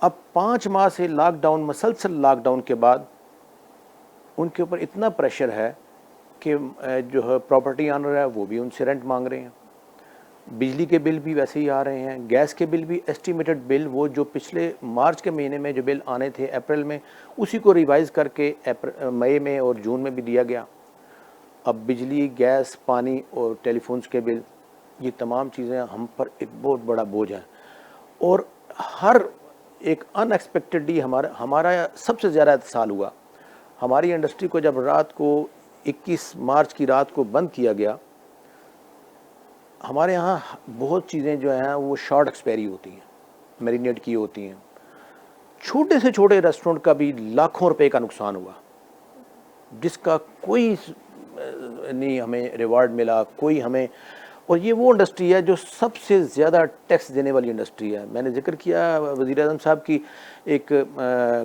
اب 5 ماہ سے لاک ڈاؤن، مسلسل لاک ڈاؤن کے بعد ان کے اوپر اتنا پریشر ہے کہ جو ہے پراپرٹی آنر ہے وہ بھی ان سے رینٹ مانگ رہے ہیں، بجلی کے بل بھی ویسے ہی آ رہے ہیں، گیس کے بل بھی ایسٹیمیٹڈ بل وہ جو پچھلے مارچ کے مہینے میں جو بل آنے تھے اپریل میں، اسی کو ریوائز کر کے مئی میں اور جون میں بھی دیا گیا۔ اب بجلی، گیس، پانی اور ٹیلی فونز کے بل، یہ تمام چیزیں ہم پر ایک بہت بڑا بوجھ ہیں، اور ہر ایک ان ایکسپیکٹڈلی ہمارا سب سے زیادہ اتصال ہوا۔ ہماری انڈسٹری کو جب رات کو 21 مارچ کی رات کو بند کیا گیا، ہمارے ہاں بہت چیزیں جو ہیں وہ شارٹ ایکسپائری ہوتی ہیں، میرینیٹ کی ہوتی ہیں۔ چھوٹے سے چھوٹے ریسٹورنٹ کا بھی لاکھوں روپے کا نقصان ہوا، جس کا کوئی نہیں ہمیں ریوارڈ ملا، کوئی ہمیں۔ اور یہ وہ انڈسٹری ہے جو سب سے زیادہ ٹیکس دینے والی انڈسٹری ہے۔ میں نے ذکر کیا وزیر اعظم صاحب کی ایک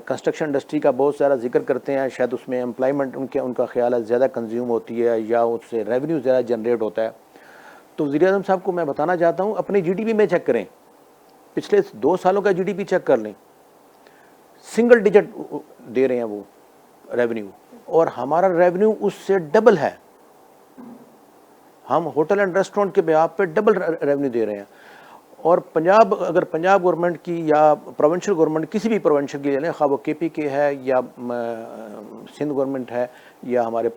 کنسٹرکشن انڈسٹری کا بہت سارا ذکر کرتے ہیں، شاید اس میں امپلائمنٹ ان کا خیال ہے زیادہ کنزیوم ہوتی ہے یا اس سے ریونیو زیادہ جنریٹ ہوتا ہے۔ تو وزیر اعظم صاحب کو میں بتانا چاہتا ہوں اپنی جی ڈی پی میں چیک کریں، پچھلے 2 سالوں کا جی ڈی پی چیک کر لیں، سنگل ڈیجٹ دے رہے ہیں وہ ریونیو، اور ہمارا ریونیو اس سے ڈبل ہے۔ ہم ہوٹل اینڈ ریسٹورنٹ کے بیاب پہ ڈبل ریونیو دے رہے ہیں۔ اور اگر پنجاب گورنمنٹ کی یا پروونشل گورنمنٹ کسی بھی پروونشل کی لے لیں، خواہ وہ کے پی کے ہے یا سندھ گورنمنٹ ہے یا ہمارے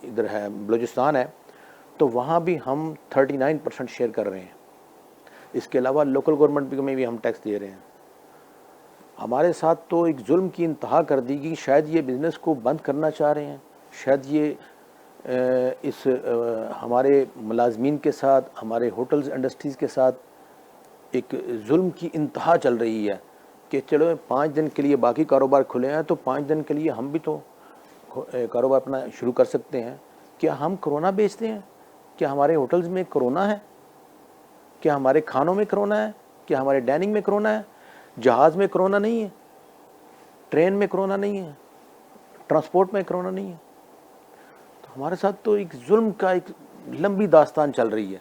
ادھر ہے بلوچستان ہے، تو وہاں بھی ہم 39% شیئر کر رہے ہیں۔ اس کے علاوہ لوکل گورنمنٹ میں بھی ہم ٹیکس دے رہے ہیں۔ ہمارے ساتھ تو ایک ظلم کی انتہا کر دی گئی، شاید یہ بزنس کو بند کرنا چاہ رہے ہیں، شاید یہ ہمارے ملازمین کے ساتھ، ہمارے ہوٹلز انڈسٹریز کے ساتھ ایک ظلم کی انتہا چل رہی ہے کہ چلو 5 دن کے لیے باقی کاروبار کھلے ہیں تو 5 دن کے لیے ہم بھی تو کاروبار اپنا شروع کر سکتے ہیں۔ کیا ہم کرونا بیچتے ہیں؟ کیا ہمارے ہوٹلز میں کرونا ہے؟ کیا ہمارے کھانوں میں کرونا ہے؟ کیا ہمارے ڈائننگ میں کرونا ہے؟ جہاز میں کرونا نہیں ہے، ٹرین میں کرونا نہیں ہے، ٹرانسپورٹ میں کرونا نہیں ہے؟ تو ہمارے ساتھ تو ایک ظلم کا ایک لمبی داستان چل رہی ہے۔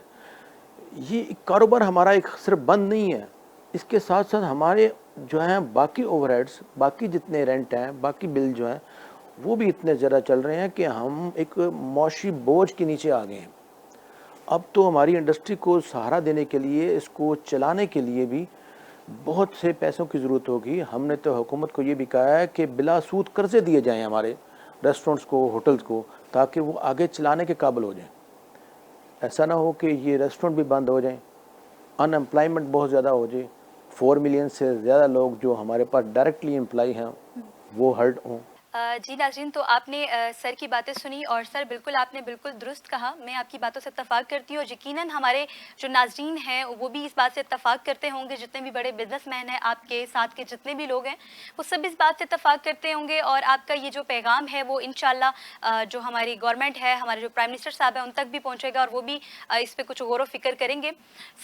یہ کاروبار ہمارا ایک صرف بند نہیں ہے، اس کے ساتھ ساتھ ہمارے جو ہیں باقی اوور ہیڈس، باقی جتنے رینٹ ہیں، باقی بل جو ہیں وہ بھی اتنے زیادہ چل رہے ہیں کہ ہم ایک معاشی بوجھ کے نیچے آ گئے ہیں۔ اب تو ہماری انڈسٹری کو سہارا دینے کے لیے، اس کو چلانے کے لیے بھی بہت سے پیسوں کی ضرورت ہوگی۔ ہم نے تو حکومت کو یہ بھی کہا ہے کہ بلا سود قرضے دیے جائیں ہمارے ریسٹورنٹس کو، ہوٹلز کو، تاکہ وہ آگے چلانے کے قابل ہو جائیں۔ ایسا نہ ہو کہ یہ ریسٹورنٹ بھی بند ہو جائیں، ان امپلائمنٹ بہت زیادہ ہو جائے، 4 ملین سے زیادہ لوگ جو ہمارے پاس ڈائریکٹلی امپلائی ہیں وہ ہرٹ ہوں۔ جی ناظرین، تو آپ نے سر کی باتیں سنی، اور سر بالکل آپ نے بالکل درست کہا، میں آپ کی باتوں سے اتفاق کرتی ہوں، اور یقیناً ہمارے جو ناظرین ہیں وہ بھی اس بات سے اتفاق کرتے ہوں گے، جتنے بھی بڑے بزنس مین ہیں آپ کے ساتھ کے جتنے بھی لوگ ہیں وہ سب اس بات سے اتفاق کرتے ہوں گے، اور آپ کا یہ جو پیغام ہے وہ انشاءاللہ جو ہماری گورنمنٹ ہے، ہمارے جو پرائم منسٹر صاحب ہیں ان تک بھی پہنچے گا، اور وہ بھی اس پہ کچھ غور و فکر کریں گے۔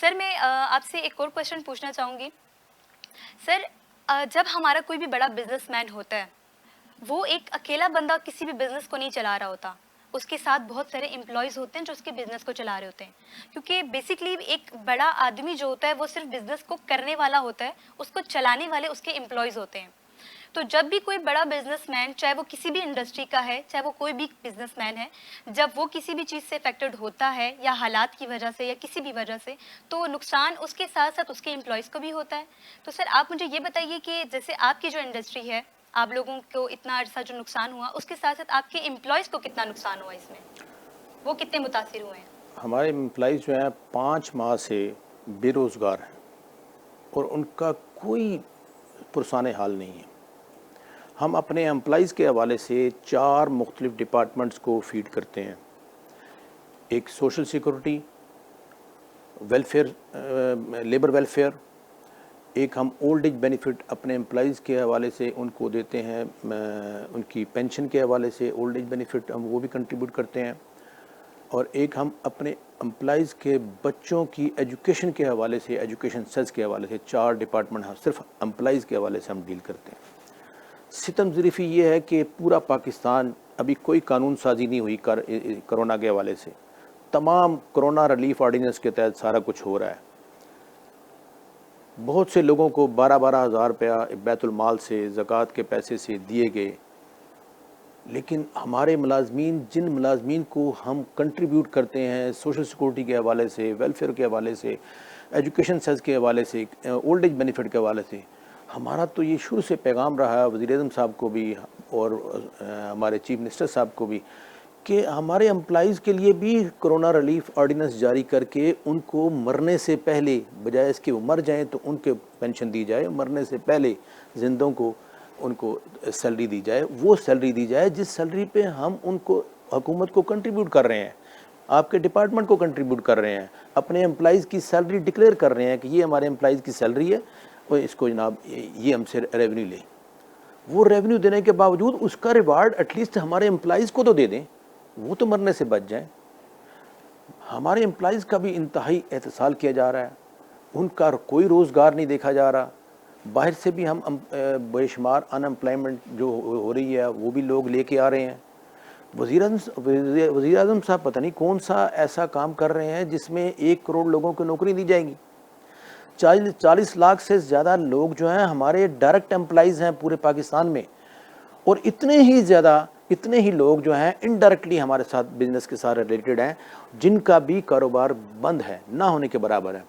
سر میں آپ سے ایک اور کویشچن پوچھنا چاہوں گی۔ سر جب ہمارا کوئی بھی بڑا بزنس مین ہوتا ہے، وہ ایک اکیلا بندہ کسی بھی بزنس کو نہیں چلا رہا ہوتا، اس کے ساتھ بہت سارے امپلائیز ہوتے ہیں جو اس کے بزنس کو چلا رہے ہوتے ہیں، کیونکہ بیسکلی ایک بڑا آدمی جو ہوتا ہے وہ صرف بزنس کو کرنے والا ہوتا ہے، اس کو چلانے والے اس کے امپلائیز ہوتے ہیں۔ تو جب بھی کوئی بڑا بزنس مین، چاہے وہ کسی بھی انڈسٹری کا ہے، چاہے وہ کوئی بھی بزنس مین ہے، جب وہ کسی بھی چیز سے افیکٹڈ ہوتا ہے یا حالات کی وجہ سے یا کسی بھی وجہ سے، تو نقصان اس کے ساتھ ساتھ اس کے امپلائیز کو بھی ہوتا ہے۔ تو سر آپ مجھے یہ بتائیے کہ جیسے آپ کی جو انڈسٹری ہے، آپ لوگوں کو اتنا عرصہ جو نقصان ہوا، اس کے ساتھ ساتھ آپ کے امپلائیز کو کتنا نقصان ہوا، اس میں وہ کتنے متاثر ہوئے ہیں؟ ہمارے امپلائیز جو ہیں 5 ماہ سے بے روزگار ہیں اور ان کا کوئی پرسان حال نہیں ہے۔ ہم اپنے امپلائیز کے حوالے سے 4 مختلف ڈپارٹمنٹس کو فیڈ کرتے ہیں، ایک social security, welfare, labour welfare, ایک ہم اولڈ ایج بینیفٹ اپنے امپلائیز کے حوالے سے ان کو دیتے ہیں، ان کی پینشن کے حوالے سے اولڈ ایج بینیفٹ ہم وہ بھی کنٹریبیوٹ کرتے ہیں، اور ایک ہم اپنے امپلائیز کے بچوں کی ایجوکیشن کے حوالے سے، ایجوکیشن سیلز کے حوالے سے 4 ڈپارٹمنٹ ہم صرف امپلائیز کے حوالے سے ہم ڈیل کرتے ہیں۔ ستم ظریفی یہ ہے کہ پورا پاکستان ابھی کوئی قانون سازی نہیں ہوئی کرونا کے حوالے سے، تمام کرونا ریلیف آرڈیننس کے تحت سارا کچھ ہو رہا ہے۔ بہت سے لوگوں کو 12-12 ہزار روپیہ بیت المال سے زکوٰۃ کے پیسے سے دیے گئے، لیکن ہمارے ملازمین، جن ملازمین کو ہم کنٹریبیوٹ کرتے ہیں سوشل سیکورٹی کے حوالے سے، ویلفیئر کے حوالے سے، ایجوکیشن سیس کے حوالے سے، اولڈ ایج بینیفٹ کے حوالے سے، ہمارا تو یہ شروع سے پیغام رہا ہے وزیر اعظم صاحب کو بھی اور ہمارے چیف منسٹر صاحب کو بھی، کہ ہمارے امپلائیز کے لیے بھی کرونا ریلیف آرڈیننس جاری کر کے ان کو مرنے سے پہلے، بجائے اس کے وہ مر جائیں تو ان کے پینشن دی جائے، مرنے سے پہلے زندوں کو ان کو سیلری دی جائے، وہ سیلری دی جائے جس سیلری پہ ہم ان کو، حکومت کو کنٹریبیوٹ کر رہے ہیں، آپ کے ڈپارٹمنٹ کو کنٹریبیوٹ کر رہے ہیں، اپنے امپلائیز کی سیلری ڈکلیئر کر رہے ہیں کہ یہ ہمارے امپلائیز کی سیلری ہے اور اس کو جناب یہ ہم سے ریونیو لیں۔ وہ ریونیو دینے کے باوجود اس کا ریوارڈ ایٹ لیسٹ ہمارے امپلائیز کو تو دے دیں، وہ تو مرنے سے بچ جائیں۔ ہمارے امپلائیز کا بھی انتہائی احتسال کیا جا رہا ہے، ان کا کوئی روزگار نہیں دیکھا جا رہا، باہر سے بھی ہم بے شمار ان امپلائمنٹ جو ہو رہی ہے وہ بھی لوگ لے کے آ رہے ہیں۔ وزیر اعظم صاحب پتہ نہیں کون سا ایسا کام کر رہے ہیں جس میں 1 کروڑ لوگوں کو نوکری دی جائے گی۔ 40 لاکھ سے زیادہ لوگ جو ہیں ہمارے ڈائریکٹ امپلائیز ہیں پورے پاکستان میں، اور اتنے ہی لوگ جو ہیں انڈائریکٹلی ہمارے ساتھ بزنس کے ساتھ ریلیٹڈ ہیں، جن کا بھی کاروبار بند ہے، نہ ہونے کے برابر ہے۔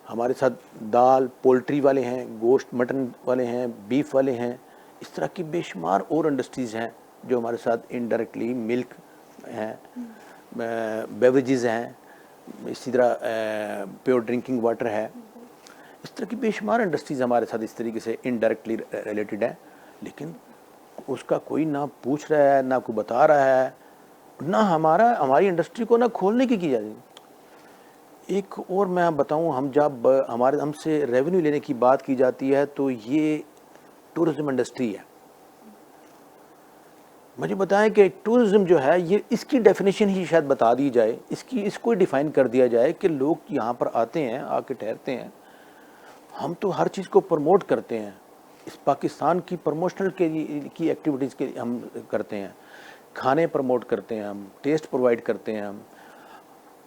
ہمارے ساتھ دال، پولٹری والے ہیں، گوشت مٹن والے ہیں، بیف والے ہیں، اس طرح کی بے شمار اور انڈسٹریز ہیں جو ہمارے ساتھ انڈائریکٹلی، ملک ہیں، بیوریجز ہیں، اسی طرح پیور ڈرنکنگ واٹر ہے، اس طرح کی بے شمار انڈسٹریز ہمارے ساتھ اس طریقے سے انڈائریکٹلی ریلیٹڈ ہیں، لیکن اس کا کوئی نہ پوچھ رہا ہے، نہ کوئی بتا رہا ہے، نہ ہماری انڈسٹری کو نہ کھولنے کی جاتی۔ ایک اور میں بتاؤں، ہم جب ہم سے ریونیو لینے کی بات کی جاتی ہے تو یہ ٹورزم انڈسٹری ہے۔ مجھے بتائیں کہ ٹورزم جو ہے یہ اس کی ڈیفینیشن ہی شاید بتا دی جائے، اس کو ڈیفائن کر دیا جائے کہ لوگ یہاں پر آتے ہیں، آ کے ٹھہرتے ہیں، ہم تو ہر چیز کو پروموٹ کرتے ہیں، اس پاکستان کی پروموشنل کی ایکٹیویٹیز کے ہم کرتے ہیں، کھانے پروموٹ کرتے ہیں، ہم ٹیسٹ پرووائڈ کرتے ہیں، ہم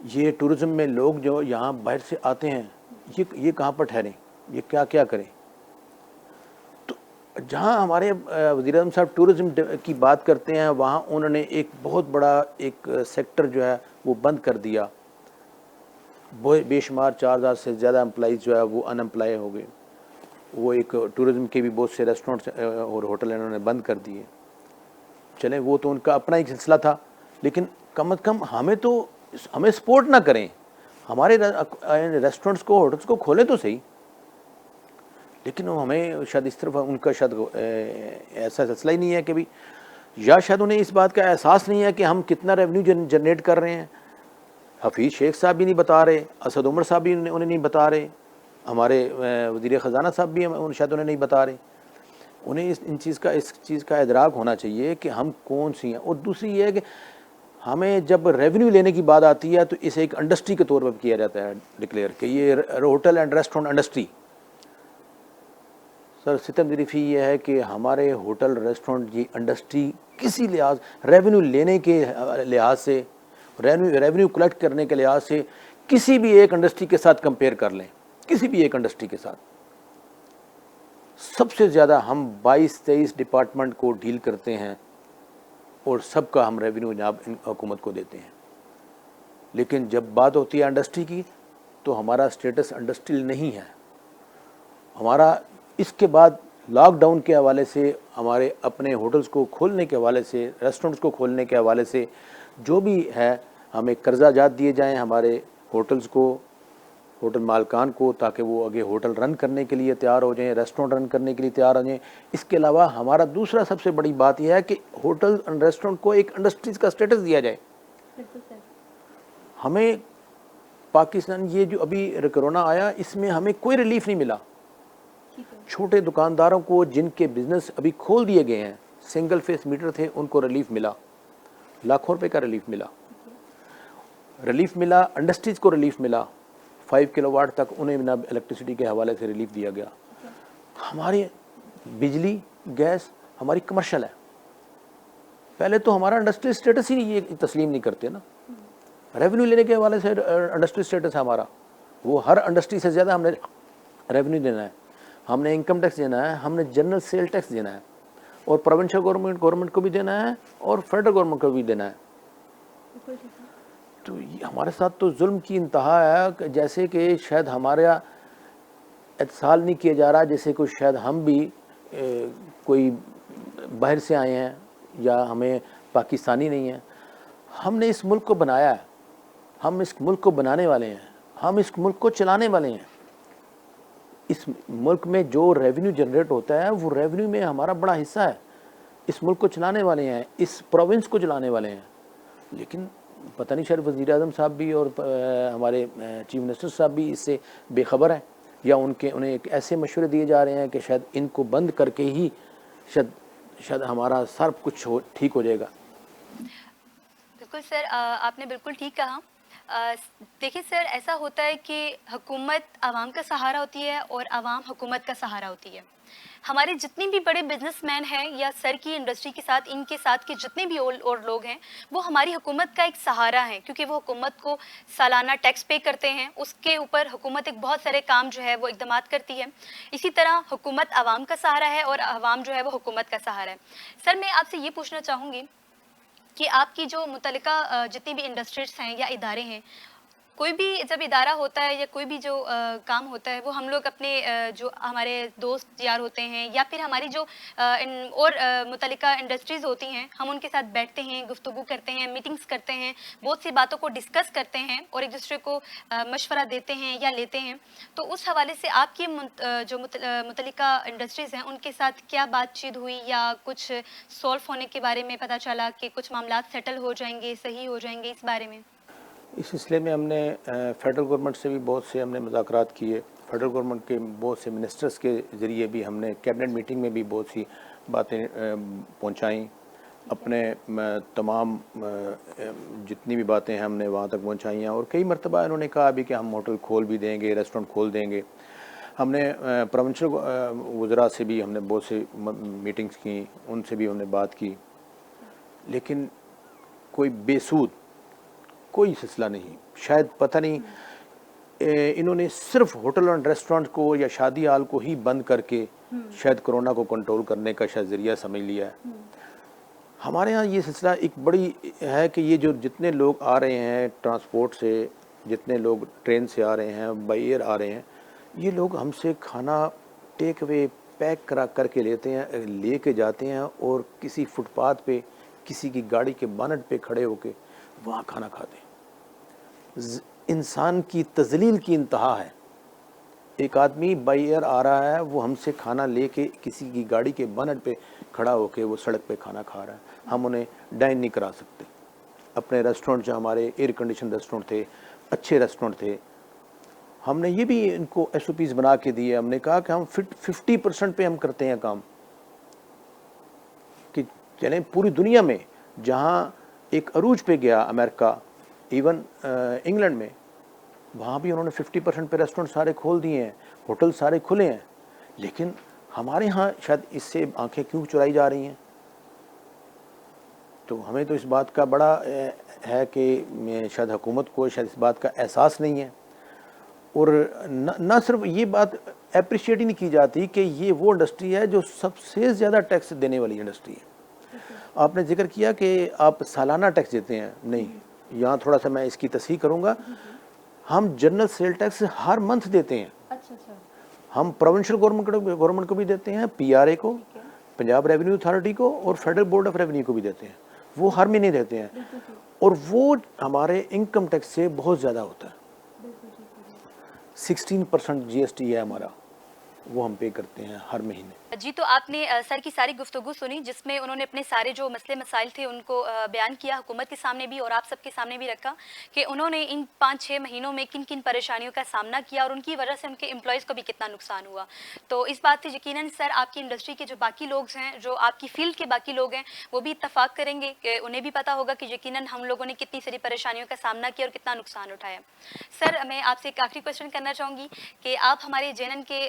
یہ ٹورزم میں لوگ جو یہاں باہر سے آتے ہیں یہ کہاں پر ٹھہریں، یہ کیا کریں؟ تو جہاں ہمارے وزیر اعظم صاحب ٹورزم کی بات کرتے ہیں وہاں انہوں نے ایک بہت بڑا ایک سیکٹر جو ہے وہ بند کر دیا، بے شمار 4000 سے زیادہ امپلائیز جو ہے وہ ان امپلائی ہو گئے، وہ ایک ٹورزم کے بھی بہت سے ریسٹورنٹس اور ہوٹل انہوں نے بند کر دیے۔ چلیں وہ تو ان کا اپنا ایک سلسلہ تھا، لیکن کم از کم ہمیں سپورٹ نہ کریں، ہمارے ریسٹورنٹس کو، ہوٹلس کو کھولیں تو صحیح، لیکن ہمیں شاید اس طرف ان کا شاید ایسا سلسلہ ہی نہیں ہے کہ بھی، یا شاید انہیں اس بات کا احساس نہیں ہے کہ ہم کتنا ریونیو جنریٹ کر رہے ہیں۔ حفیظ شیخ صاحب بھی نہیں بتا رہے، اسد عمر صاحب بھی انہیں نہیں بتا رہے، ہمارے وزیر خزانہ صاحب بھی شاید انہیں نہیں بتا رہے۔ انہیں اس چیز کا ادراک ہونا چاہیے کہ ہم کون سی ہیں۔ اور دوسری یہ ہے کہ ہمیں جب ریونیو لینے کی بات آتی ہے تو اسے ایک انڈسٹری کے طور پر کیا جاتا ہے ڈکلیئر کہ یہ ہوٹل اینڈ ریسٹورنٹ انڈسٹری۔ سر ستم ظریفی یہ ہے کہ ہمارے ہوٹل ریسٹورنٹ کی انڈسٹری کسی لحاظ، ریونیو لینے کے لحاظ سے، ریونیو کلیکٹ کرنے کے لحاظ سے کسی بھی ایک انڈسٹری کے ساتھ کمپیئر کر لیں، کسی بھی ایک انڈسٹری کے ساتھ سب سے زیادہ ہم 22-23 ڈپارٹمنٹ کو ڈیل کرتے ہیں اور سب کا ہم ریونیو جناب حکومت کو دیتے ہیں، لیکن جب بات ہوتی ہے انڈسٹری کی تو ہمارا سٹیٹس انڈسٹریل نہیں ہے۔ ہمارا اس کے بعد لاک ڈاؤن کے حوالے سے، ہمارے اپنے ہوٹلز کو کھولنے کے حوالے سے، ریسٹورنٹس کو کھولنے کے حوالے سے جو بھی ہے، ہمیں قرضہ جات دیے جائیں ہمارے ہوٹلز کو، ہوٹل مالکان کو، تاکہ وہ آگے ہوٹل رن کرنے کے لیے تیار ہو جائیں، ریسٹورنٹ رن کرنے کے لیے تیار ہو جائیں۔ اس کے علاوہ ہمارا دوسرا سب سے بڑی بات یہ ہے کہ ہوٹل اور ریسٹورنٹ کو ایک انڈسٹریز کا سٹیٹس دیا جائے۔ ہمیں پاکستان یہ جو ابھی کرونا آیا اس میں ہمیں کوئی ریلیف نہیں ملا۔ چھوٹے دکانداروں کو جن کے بزنس ابھی کھول دیے گئے ہیں، سنگل فیس میٹر تھے، ان کو ریلیف ملا، لاکھوں روپے کا ریلیف ملا۔ انڈسٹریز کو ریلیف ملا، 5 کلو واٹ تک انہیں الیکٹریسٹی کے حوالے سے ریلیف دیا گیا۔ ہماری بجلی گیس ہماری کمرشل ہے، پہلے تو ہمارا انڈسٹریل سٹیٹس ہی یہ تسلیم نہیں کرتے نا، ریونیو لینے کے حوالے سے انڈسٹریل سٹیٹس ہے ہمارا، وہ ہر انڈسٹری سے زیادہ ہم نے ریونیو دینا ہے, ہم نے انکم ٹیکس دینا ہے, ہم نے جنرل سیل ٹیکس دینا ہے, اور پروونشل گورنمنٹ کو بھی دینا ہے اور فیڈرل گورنمنٹ کو بھی دینا ہے. تو ہمارے ساتھ تو ظلم کی انتہا ہے, کہ جیسے کہ شاید ہمارا اتصال نہیں کیا جا رہا, جیسے کوئی شاید ہم بھی کوئی باہر سے آئے ہیں یا ہمیں پاکستانی نہیں ہیں. ہم نے اس ملک کو بنایا ہے, ہم اس ملک کو بنانے والے ہیں, ہم اس ملک کو چلانے والے ہیں. اس ملک میں جو ریونیو جنریٹ ہوتا ہے وہ ریونیو میں ہمارا بڑا حصہ ہے. اس ملک کو چلانے والے ہیں, اس پروونس کو چلانے والے ہیں. لیکن پتہ نہیں شاید وزیر اعظم صاحب بھی اور ہمارے چیف منسٹر صاحب بھی اس سے بے خبر ہیں, یا انہیں ایک ایسے مشورے دیے جا رہے ہیں کہ شاید ان کو بند کر کے ہی شاید ہمارا سب کچھ ٹھیک ہو جائے گا. بالکل سر, آپ نے بالکل ٹھیک کہا. دیکھیے سر, ایسا ہوتا ہے کہ حکومت عوام کا سہارا ہوتی ہے اور عوام حکومت کا سہارا ہوتی ہے. ہمارے جتنے بھی بڑے بزنس مین ہیں یا سر کی انڈسٹری کے ساتھ ان کے ساتھ کے جتنے بھی اور لوگ ہیں, وہ ہماری حکومت کا ایک سہارا ہیں, کیونکہ وہ حکومت کو سالانہ ٹیکس پے کرتے ہیں. اس کے اوپر حکومت ایک بہت سارے کام جو ہے وہ اقدامات کرتی ہے. اسی طرح حکومت عوام کا سہارا ہے اور عوام جو ہے وہ حکومت کا سہارا ہے. سر, میں آپ سے یہ پوچھنا چاہوں گی کہ آپ کی جو متعلقہ جتنی بھی انڈسٹریز ہیں یا ادارے ہیں, کوئی بھی جب ادارہ ہوتا ہے یا کوئی بھی جو کام ہوتا ہے, وہ ہم لوگ اپنے جو ہمارے دوست یار ہوتے ہیں یا پھر ہماری جو اور متعلقہ انڈسٹریز ہوتی ہیں, ہم ان کے ساتھ بیٹھتے ہیں, گفتگو کرتے ہیں, میٹنگز کرتے ہیں, بہت سی باتوں کو ڈسکس کرتے ہیں اور ایک دوسرے کو مشورہ دیتے ہیں یا لیتے ہیں. تو اس حوالے سے آپ کی جو متعلقہ انڈسٹریز ہیں ان کے ساتھ کیا بات چیت ہوئی یا کچھ سولو ہونے کے بارے میں پتہ چلا کہ کچھ معاملات سیٹل ہو جائیں گے, صحیح ہو جائیں گے, اس بارے میں؟ اس سلسلے میں ہم نے فیڈرل گورنمنٹ سے بھی بہت سے ہم نے مذاکرات کیے. فیڈرل گورنمنٹ کے بہت سے منسٹرز کے ذریعے بھی ہم نے کیبنٹ میٹنگ میں بھی بہت سی باتیں پہنچائیں. اپنے تمام جتنی بھی باتیں ہیں ہم نے وہاں تک پہنچائی ہیں, اور کئی مرتبہ انہوں نے کہا بھی کہ ہم ہوٹل کھول بھی دیں گے, ریسٹورنٹ کھول دیں گے. ہم نے پروونشل وزراء سے بھی ہم نے بہت سی میٹنگز کی, ان سے بھی ہم نے بات کی, لیکن کوئی بے سود کوئی سلسلہ نہیں. شاید پتہ نہیں انہوں نے صرف ہوٹل اور ریسٹورنٹ کو یا شادی ہال کو ہی بند کر کے شاید کرونا کو کنٹرول کرنے کا شاید ذریعہ سمجھ لیا ہے. ہمارے ہاں یہ سلسلہ ایک بڑی ہے کہ یہ جو جتنے لوگ آ رہے ہیں ٹرانسپورٹ سے, جتنے لوگ ٹرین سے آ رہے ہیں, بائی ایئر آ رہے ہیں, یہ لوگ ہم سے کھانا ٹیک اوے پیک کر کے لے کے جاتے ہیں اور کسی فٹ پاتھ پہ کسی کی گاڑی کے بانٹ پہ کھڑے ہو کے وہاں کھانا کھاتے ہیں. انسان کی تذلیل کی انتہا ہے. ایک آدمی بائی ایئر آ رہا ہے, وہ ہم سے کھانا لے کے کسی کی گاڑی کے بانٹ پہ کھڑا ہو کے وہ سڑک پہ کھانا کھا رہا ہے. ہم انہیں ڈائن نہیں کرا سکتے. اپنے ریسٹورنٹ جو ہمارے ایئر کنڈیشن ریسٹورنٹ تھے, اچھے ریسٹورنٹ تھے, ہم نے یہ بھی ان کو ایس او پیز بنا کے دیے. ہم نے کہا کہ ہم 50% پہ ہم کرتے ہیں کام, کہ چلیں پوری دنیا میں جہاں ایک عروج پہ گیا امریکہ, ایون انگلینڈ میں, وہاں بھی انہوں نے 50% پہ ریسٹورنٹ سارے کھول دیے ہیں, ہوٹل سارے کھلے ہیں. لیکن ہمارے ہاں شاید اس سے آنکھیں کیوں چرائی جا رہی ہیں؟ تو ہمیں تو اس بات کا بڑا ہے کہ شاید حکومت کو شاید اس بات کا احساس نہیں ہے, اور نہ صرف یہ بات اپریشیٹ ہی نہیں کی جاتی کہ یہ وہ انڈسٹری ہے جو سب سے زیادہ ٹیکس دینے والی انڈسٹری ہے. آپ نے ذکر کیا کہ آپ سالانہ ٹیکس دیتے ہیں, نہیں, یہاں تھوڑا سا میں اس کی تصحیح کروں گا. ہم جنرل سیل ٹیکس ہر منتھ دیتے ہیں. ہم پروونشل گورنمنٹ کو بھی دیتے ہیں, پی آر اے کو, پنجاب ریونیو اتھارٹی کو, اور فیڈرل بورڈ آف ریونیو کو بھی دیتے ہیں. وہ ہر مہینے دیتے ہیں, اور وہ ہمارے انکم ٹیکس سے بہت زیادہ ہوتا ہے. 16% جی ایس ٹی ہے ہمارا, وہ ہم پے کرتے ہیں ہر مہینے. جی, تو آپ نے سر کی ساری گفتگو سنی, جس میں انہوں نے اپنے سارے جو مسئلے مسائل تھے ان کو بیان کیا, حکومت کے سامنے بھی اور آپ سب کے سامنے بھی رکھا کہ انہوں نے ان 5-6 مہینوں میں کن کن پریشانیوں کا سامنا کیا اور ان کی وجہ سے ان کے امپلائیز کو بھی کتنا نقصان ہوا. تو اس بات سے یقیناً سر آپ کی انڈسٹری کے جو باقی لوگ ہیں, جو آپ کی فیلڈ کے باقی لوگ ہیں, وہ بھی اتفاق کریں گے کہ انہیں بھی پتہ ہوگا کہ یقیناً ہم لوگوں نے کتنی ساری پریشانیوں کا سامنا کیا اور کتنا نقصان اٹھایا. سر, میں آپ سے ایک آخری کوشچن کرنا چاہوں گی کہ آپ ہمارے جے این کے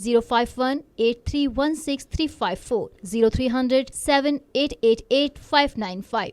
051-8316-354, 0300-7888595।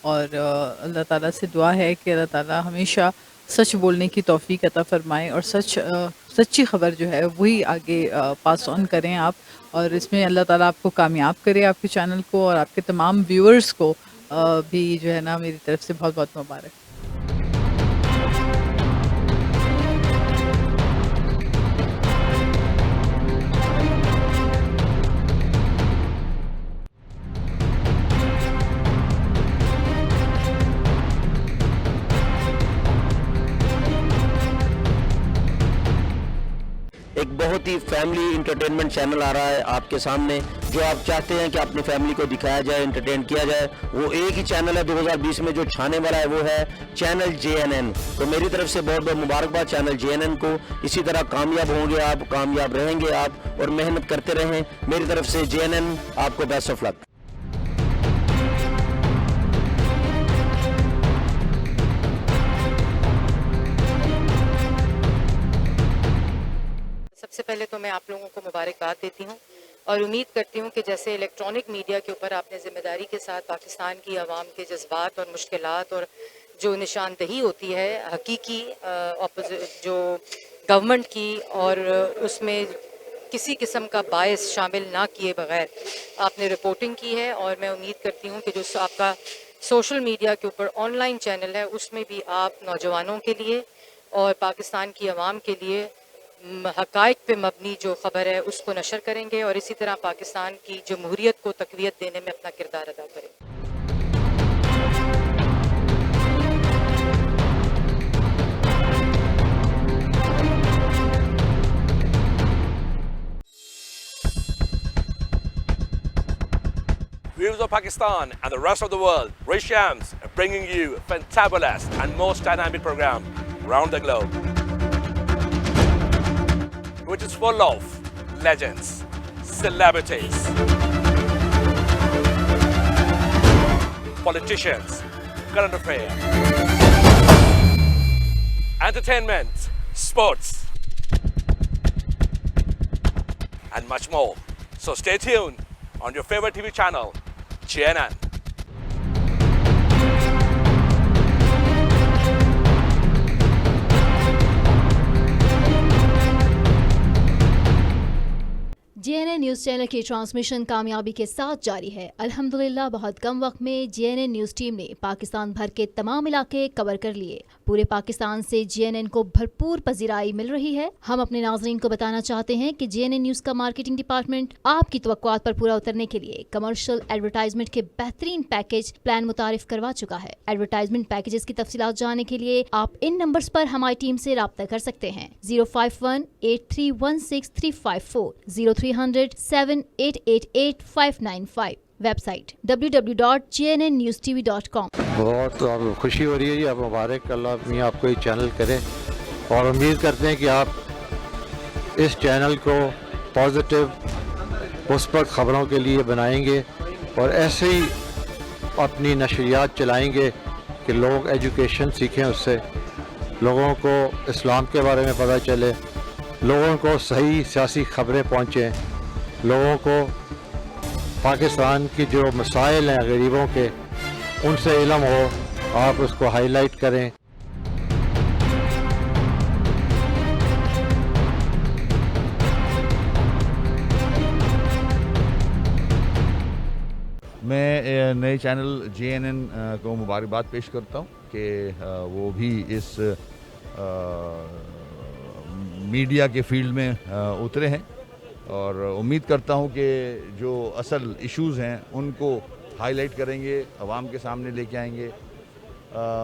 اور اللہ تعالیٰ سے دعا ہے کہ اللہ تعالیٰ ہمیشہ سچ بولنے کی توفیق عطا فرمائے اور سچی خبر جو ہے وہی آگے پاس آن کریں آپ، اور اس میں اللہ تعالیٰ آپ کو کامیاب کرے، آپ کے چینل کو اور آپ کے تمام ویورز کو بھی جو ہے نا میری طرف سے بہت بہت مبارک۔ ایک بہت ہی فیملی انٹرٹینمنٹ چینل آ رہا ہے آپ کے سامنے، جو آپ چاہتے ہیں کہ اپنی فیملی کو دکھایا جائے، انٹرٹین کیا جائے، وہ ایک ہی چینل ہے 2020 میں جو چھانے والا ہے، وہ ہے چینل JNN۔ تو میری طرف سے بہت بہت مبارکباد چینل JNN کو، اسی طرح کامیاب ہوں گے آپ، کامیاب رہیں گے آپ، اور محنت کرتے رہیں۔ میری طرف سے JNN آپ کو بیسٹ آف لک۔ سب سے پہلے تو میں آپ لوگوں کو مبارکباد دیتی ہوں اور امید کرتی ہوں کہ جیسے الیکٹرانک میڈیا کے اوپر آپ نے ذمہ داری کے ساتھ پاکستان کی عوام کے جذبات اور مشکلات اور جو نشاندہی ہوتی ہے حقیقی جو گورنمنٹ کی، اور اس میں کسی قسم کا باعث شامل نہ کیے بغیر آپ نے رپورٹنگ کی ہے، اور میں امید کرتی ہوں کہ جو آپ کا سوشل میڈیا کے اوپر آن لائن چینل ہے اس میں بھی آپ نوجوانوں کے لیے اور پاکستان کی عوام کے لیے حقائق پہ مبنی جو خبر ہے اس کو نشر کریں گے، اور اسی طرح پاکستان کی جمہوریت کو تقویت دینے میں اپنا کردار ادا کریں گے۔ Viewers of Pakistan and the rest of the world, Ray Shams are bringing you a fantabulous and most dynamic program around the globe, which is full of legends, celebrities, politicians, current affairs, entertainment, sports, and much more. So stay tuned on your favorite TV channel, JNN. JNN news channel کی transmission کامیابی کے ساتھ جاری ہے۔ الحمدللہ بہت کم وقت میں JNN نیوز ٹیم نے پاکستان بھر کے تمام علاقے کور کر لیے۔ پورے پاکستان سے JNN کو بھرپور پذیرائی مل رہی ہے۔ ہم اپنے ناظرین کو بتانا چاہتے ہیں کہ JNN نیوز کا مارکیٹنگ ڈپارٹمنٹ آپ کی توقعات پر پورا اترنے کے لیے کمرشل ایڈورٹائزمنٹ کے بہترین پیکج پلان متعارف کروا چکا ہے۔ ایڈورٹائزمنٹ پیکجز کی تفصیلات جاننے کے لیے آپ ان نمبرز پر ہماری ٹیم سے رابطہ کر سکتے ہیں: 05183163540 030078888595، ویب سائٹ www.jnnnewstv.com۔ بہت خوشی ہو رہی ہے جی، آپ مبارک، اللہ اپنی آپ کو یہ چینل کرے، اور امید کرتے ہیں کہ آپ اس چینل کو پازیٹیو مثبت خبروں کے لیے بنائیں گے، اور ایسے ہی اپنی نشریات چلائیں گے کہ لوگ ایجوکیشن سیکھیں، اس سے لوگوں کو اسلام کے بارے میں پتہ چلے، لوگوں کو صحیح سیاسی خبریں پہنچیں، لوگوں کو پاکستان کی جو مسائل ہیں غریبوں کے ان سے علم ہو، آپ اس کو ہائی لائٹ کریں۔ میں نئے چینل JNN کو مبارکباد پیش کرتا ہوں کہ وہ بھی اس میڈیا کے فیلڈ میں اترے ہیں، اور امید کرتا ہوں کہ جو اصل ایشوز ہیں ان کو ہائی لائٹ کریں گے، عوام کے سامنے لے کے آئیں گے،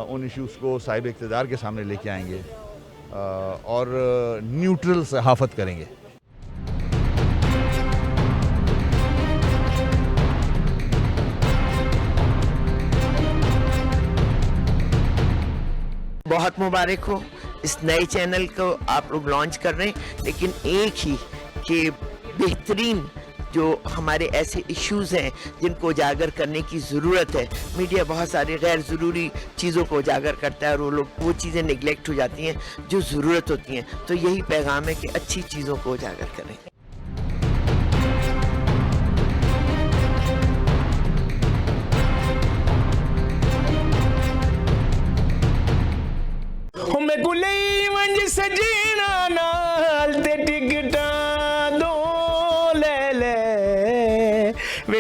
ان ایشوز کو صاحب اقتدار کے سامنے لے کے آئیں گے، اور نیوٹرل صحافت کریں گے۔ بہت مبارک ہو اس نئے چینل کو آپ لوگ لانچ کر رہے ہیں، لیکن ایک ہی کہ بہترین جو ہمارے ایسے ایشوز ہیں جن کو اجاگر کرنے کی ضرورت ہے۔ میڈیا بہت ساری غیر ضروری چیزوں کو اجاگر کرتا ہے، اور وہ چیزیں نگلیکٹ ہو جاتی ہیں جو ضرورت ہوتی ہیں، تو یہی پیغام ہے کہ اچھی چیزوں کو اجاگر کریں۔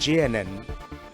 JNN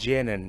JNN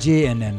JNN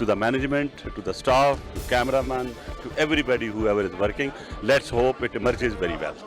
to the management, to the staff, to cameraman, to everybody whoever is working. Let's hope it emerges very well.